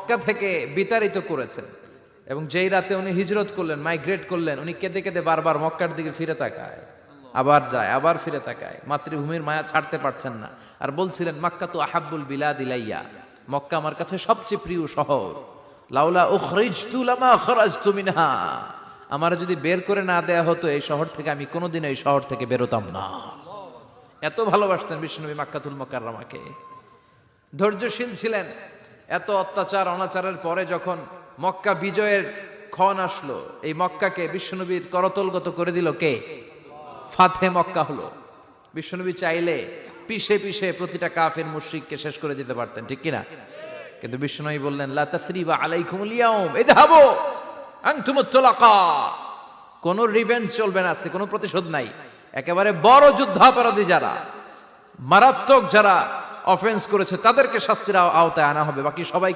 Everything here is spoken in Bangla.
মক্কা থেকে বিতাড়িত করেছেন, এবং যেই রাতে উনি হিজরত করলেন, মাইগ্রেট করলেন, উনি কেঁদে কেঁদে বারবার মক্কার দিকে ফিরে তাকায়, আবার যায়, আবার ফিরে তাকায়, মাতৃভূমির মায়া ছাড়তে পারছেন না। আর বলছিলেন, মাক্কা তো আহাব্বুল বিলাদ ইলাইয়া, মক্কা আমার কাছে সবচেয়ে প্রিয় শহর। লাউলা উখরিজতু লামা খরাজতু মিনহা, আমার যদি বের করে না দেয়া হতো এই শহর থেকে, আমি কোনোদিন এই শহর থেকে বেরোতাম না। এত ভালোবাসতেন বিশ্বনবী মাক্কাতুল মুকাররমাকে, ধৈর্যশীল ছিলেন। এত অত্যাচার অনাচারের পরে যখন মক্কা বিজয়ের ক্ষণ আসলো, এই মক্কাকে বিশ্বনবীর করতলগত করে দিল কে? ফাতে মক্কা হলো। বিশ্বনবী চাইলে পিষে পিষে প্রতিটা কাফের মুশরিককে শেষ করে দিতে পারতেন, ঠিক কিনা? কিন্তু বিশ্বনবী বললেন, লা তাসরিবা আলাইকুমুল ইয়াউম ইযহাবু আনতুমুত তুলাকা, কোনো রিভেঞ্জ চলবে না আজকে, কোনো প্রতিশোধ নাই। একেবারে বড় যুদ্ধাপরাধী যারা, মারাত্মক যারা অফেন্স করেছে, তাদেরকে শাস্তির আওতায় আনা হবে, বাকি সবাই